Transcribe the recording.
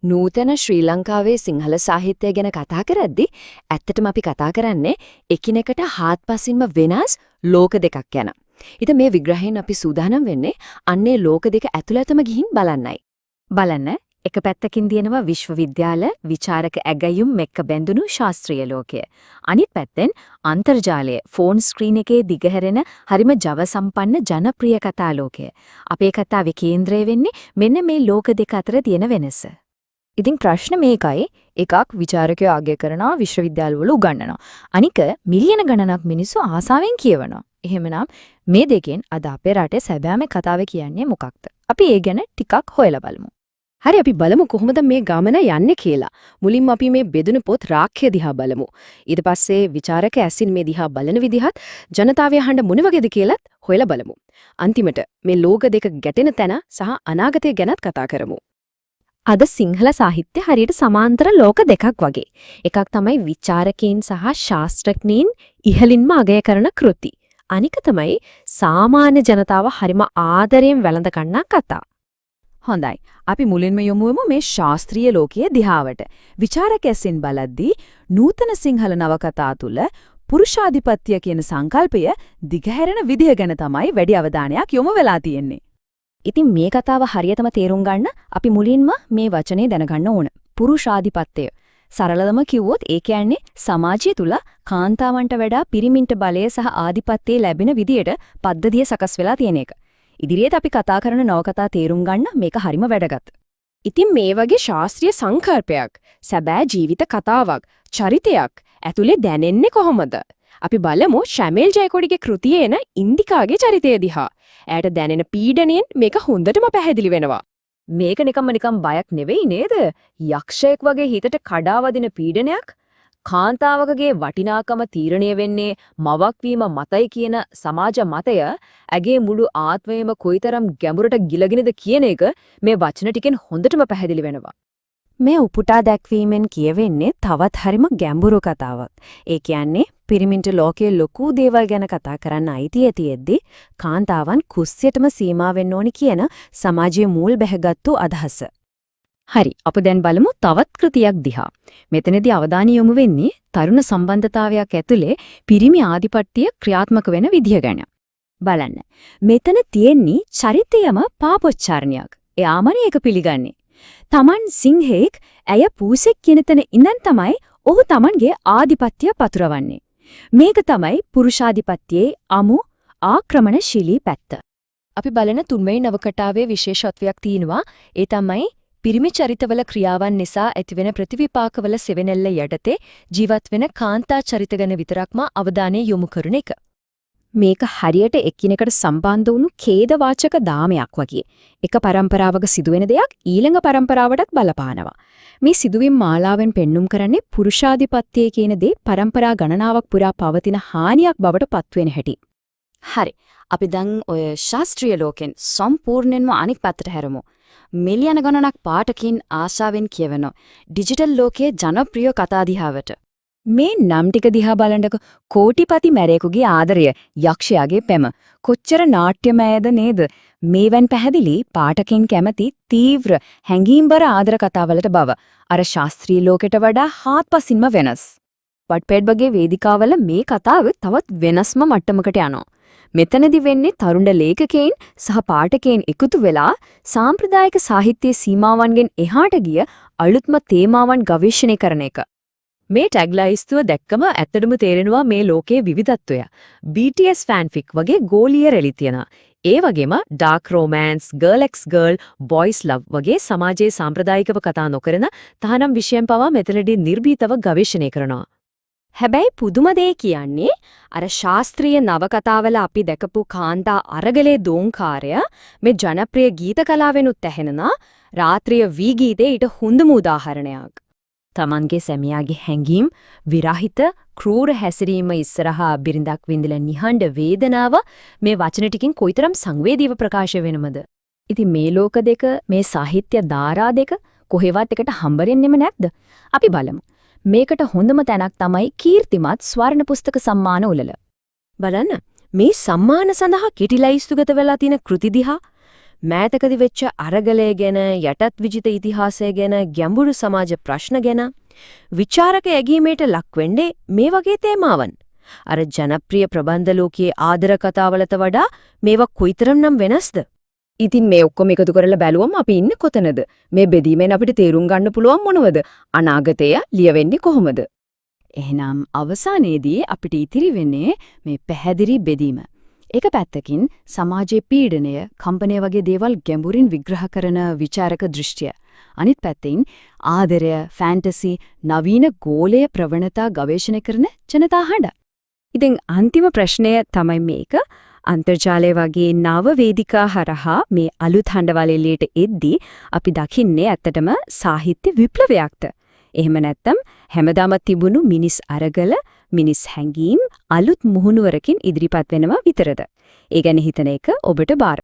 නූතන ශ්‍රී ලංකාවේ සිංහල සාහිත්‍යය ගැන කතා කරද්දී ඇත්තටම අපි කතා කරන්නේ එකිනෙකට හාත්පසින්ම වෙනස් ලෝක දෙකක් ගැන. ඉතින් මේ විග්‍රහයෙන් අපි සූදානම් වෙන්නේ අන්නේ ලෝක දෙක ඇතුළතම ගිහින් බලන්නයි. බලන්න එක පැත්තකින් තියෙනවා විශ්වවිද්‍යාල විචාරක ඇගයුම් මෙක්ක බැඳුණු ශාස්ත්‍රීය ලෝකය. අනිත් පැත්තෙන් අන්තර්ජාලය ෆෝන් ස්ක්‍රීන් එකේ දිගහැරෙන හරිම ජව සම්පන්න ජනප්‍රිය කතා ලෝකය. අපේ කතාවේ කේන්ද්‍රය වෙන්නේ මෙන්න මේ ලෝක දෙක අතර තියෙන වෙනස. ඉතින් ප්‍රශ්න මේකයි එකක් විචාරකයෝ අගය කරනවා විශ්වවිද්‍යාලවල උගන්වනවා. අනික මිලියන ගණනක් මිනිස්සු ආසාවෙන් කියවනවා. එහෙමනම් මේ දෙකෙන් අද අපේ රටේ සැබෑම කතාව කියන්නේ මොකක්ද? අපි ඒ ගැන ටිකක් හොයලා බලමු. හරි අපි බලමු කොහොමද මේ ගමන යන්නේ කියලා. මුලින්ම අපි මේ බෙදුණු පොත් රාක්‍ය දිහා බලමු. ඊට පස්සේ විචාරක ඇසින් මේ දිහා බලන විදිහත් ජනතාවගේ අහන්න මොන වගේද කියලාත් හොයලා බලමු. අන්තිමට මේ ලෝක දෙක ගැටෙන තැන සහ අනාගතය ගැනත් කතා කරමු. අද සිංහල සාහිත්‍ය හරියට සමාන්තර ලෝක දෙකක් වගේ. එකක් තමයි විචාරකයන් සහ ශාස්ත්‍රඥයින් ඉහළින්ම අගය කරන කෘති. අනික තමයි සාමාන්‍ය ජනතාව හරිම ආදරයෙන් වැළඳ ගන්නා කතා. හොඳයි. අපි මුලින්ම යමුවෙමු මේ ශාස්ත්‍රීය ලෝකයේ දිහාවට. විචාරකයන් බලද්දී නූතන සිංහල නවකතා තුල පුරුෂාධිපත්‍ය කියන සංකල්පය දිගහැරෙන විදිය ගැන තමයි වැඩි අවධානයක් යොමු වෙලා තියෙන්නේ. ඉතින් මේ කතාව හරියටම තේරුම් ගන්න අපි මුලින්ම මේ වචනේ දැනගන්න ඕන. පුරුෂාධිපත්‍යය. සරලවම කිව්වොත් ඒ කියන්නේ සමාජය තුල කාන්තාවන්ට වඩා පිරිමින්ට බලය සහ ආධිපත්‍යය ලැබෙන විදියට පද්ධතිය සකස් වෙලා තියෙන එක. ඉදිරියට අපි කතා කරන නවකතා තේරුම් ගන්න මේක හරිම වැදගත්. ඉතින් මේ වගේ ශාස්ත්‍රීය සංකල්පයක්, සැබෑ ජීවිත කතාවක්, චරිතයක් ඇතුලේ දැනෙන්නේ කොහොමද? අපි බලමු ශැමෙල් ජයකොඩිගේ කෘතියේ එන ඉන්දිකාගේ චරිතය දිහා. ඇයට දැනෙන පීඩණයෙන් මේක හොඳටම පැහැදිලි වෙනවා. මේක නිකම් බයක් නෙවෙයි නේද? යක්ෂයෙක් වගේ හිතට කඩාවදින පීඩනයක්. කාන්තාවකගේ වටිනාකම තීරණය වෙන්නේ මවක් වීම මතයි කියන සමාජ මතය ඇගේ මුළු ආත්මයම කොයිතරම් ගැඹුරට ගිලගෙනද කියන එක මේ වචන ටිකෙන් හොඳටම පැහැදිලි වෙනවා. මේ උපුටා දැක්වීමෙන් කියවෙන්නේ තවත් හරිම ගැඹුරු කතාවක්. ඒ කියන්නේ පිරිමින්ට ලෝකයේ ලොකු දේවල් ගැන කතා කරන්න අයිතිය තියෙද්දි කාන්තාවන් කුස්සියටම සීමා වෙන්න ඕනි කියන සමාජයේ මූල් බැහැගත්තු අදහස. හරි, අප දැන් බලමු තවත් කෘතියක් දිහා. මෙතනදී අවධානය යොමු වෙන්නේ තරුණ සම්බන්ධතාවයක් ඇතුලේ පිරිමි ආධිපත්‍ය ක්‍රියාත්මක වෙන විදිය ගැන. බලන්න. මෙතන තියෙන්නේ චරිතයම පාපොච්චාරණයක්. එයාමනේ ඒක පිළිගන්නේ. තමන් සිංහෙක් ඇය පූසෙක් කියන තැන ඉඳන් තමයි ඔහු තමන්ගේ ආධිපත්‍ය පතුරවන්නේ. මේක තමයි පුරුෂාධිපත්‍යයේ අමු ආක්‍රමණශීලී පැත්ත. අපි බලන තුන්වෙනි නවකතාවේ විශේෂත්වයක් තියෙනවා. ඒ තමයි පිරිමි චරිතවල ක්‍රියාවන් නිසා ඇතිවෙන ප්‍රතිවිපාකවල සෙවෙනැල්ල යටතේ ජීවත් වෙන කාන්තා චරිත ගැන විතරක්ම අවධානය යොමු කරන එක. මේක හරියට එකිනෙකට සම්බන්ධ වුණු ඛේදවාචක දාමයක් වගේ. එක පරම්පරාවක සිදුවෙන දෙයක් ඊළඟ පරම්පරාවටත් බලපානවා. මේ සිදුවීම් මාලාවෙන් පෙන්눔 කරන්නේ පුරුෂාධිපත්‍යය කියන දේ පරම්පරා ගණනාවක් පුරා පවතින හානියක් බවට පත්වෙන හැටි. හරි. අපි දැන් ඔය ශාස්ත්‍රීය ලෝකෙන් සම්පූර්ණයෙන්ම අනික් පැත්තට හැරමු. මිලියන ගණනක් පාඨකින් ආශාවෙන් කියවෙන ඩිජිටල් ලෝකයේ ජනප්‍රිය කතා දිහාවට. මේ නම් ටික දිහා බලනකොට කෝටිපති මැරෙකුගේ ආදරය, යක්ෂයාගේ පෙම කොච්චර නාට්‍යමයද නේද? මේවන් පැහැදිලි පාඨකෙන් කැමති තීව්‍ර හැඟීම්බර ආදර කතාවලට බව අර ශාස්ත්‍රීය ලෝකයට වඩා හාත්පසින්ම වෙනස්. වට්පැඩ් වගේ වේදිකාවල මේ කතාව තවත් වෙනස්ම මට්ටමකට යනවා. මෙතනදි වෙන්නේ තරුණ ලේඛකයන් සහ පාඨකයන් එකතු වෙලා සාම්ප්‍රදායික සාහිත්‍යයේ සීමාවන්ගෙන් එහාට ගිය අලුත්ම තේමාවන් ගවේෂණය කරන එක. මේ ටැග්ලයිස්තුව දැක්කම ඇත්තටම තේරෙනවා මේ ලෝකයේ විවිධත්වය. BTS fanfic වගේ ගෝලීය රැලි තියෙනවා. ඒ වගේම dark romance, girl x girl, boys love වගේ සමාජයේ සාම්ප්‍රදායිකව කතා නොකරන තහනම් විෂයන් පවා මෙතනදී නිර්භීතව ගවේෂණය කරනවා. හැබැයි පුදුම දේ කියන්නේ අර ශාස්ත්‍රීය නවකතාවල අපි දැකපු කාන්තා අරගලේ දෝංකාරය මේ ජනප්‍රිය ගීත කලාවෙනුත් ඇහෙනවා. රාත්‍රිය වී ගීතේ ඊට හොඳම උදාහරණයක්. තමන්ගේ සැමියාගේ හැඟීම් විරහිත ක්‍රූර හැසිරීම ඉස්සරහා බිරිඳක් විඳින නිහඬ වේදනාව මේ වචන ටිකෙන් කොයිතරම් සංවේදීව ප්‍රකාශ වෙනවද? ඉතින් මේ ලෝක දෙක මේ සාහිත්‍ය ධාරා දෙක කොහෙවත් එකට හම්බෙන්නෙම නැද්ද? අපි බලමු. මේකට හොඳම තැනක් තමයි කීර්තිමත් ස්වර්ණ පුස්තක සම්මාන උළෙල. බලන්න මේ සම්මාන සඳහා කෙටි ලයිස්තුගත වෙලා තියෙන කෘති දිහා මෑතකදී වෙච්ච අරගලය ගැන, යටත් විජිත ඉතිහාසය ගැන, ගැඹුරු සමාජ ප්‍රශ්න ගැන විචාරක ඇගීමේට ලක් වෙන්නේ මේ වගේ තේමාවන්. අර ජනප්‍රිය ප්‍රබන්ධ ලෝකයේ ආදර කතාවලට වඩා මේවා කොයිතරම්නම් වෙනස්ද? ඉතින් මේ ඔක්කොම එකතු කරලා බැලුවම අපි ඉන්නේ කොතනද? මේ බෙදීමෙන් අපිට තේරුම් ගන්න පුළුවන් මොනවද? අනාගතය ලියවෙන්නේ කොහොමද? එහෙනම් අවසානයේදී අපිට ඉතිරි වෙන්නේ මේ පැහැදිලි බෙදීම. එක පැත්තකින් සමාජයේ පීඩනය, කම්පනය වගේ දේවල් ගැඹුරින් විග්‍රහ කරන විචාරක දෘෂ්ටිය. අනිත් පැත්තෙන් ආදරය, ෆැන්ටසි, නවීන ගෝලීය ප්‍රවණතා ගවේෂණය කරන ජනතා හඬ. ඉතින් අන්තිම ප්‍රශ්නය තමයි මේක. අන්තර්ජාලය වගේ නව වේදිකා හරහා මේ අලුත් හඬවල් එළියට එද්දී අපි දකින්නේ ඇත්තටම සාහිත්‍ය විප්ලවයක්ද? එහෙම නැත්නම් හැමදාම තිබුණු මිනිස් අරගල, මිනිස් හැඟීම් අලුත් මුහුණුවරකින් ඉදිරිපත් වෙනවා විතරද? ඒ ගැන හිතන එක ඔබට බාර.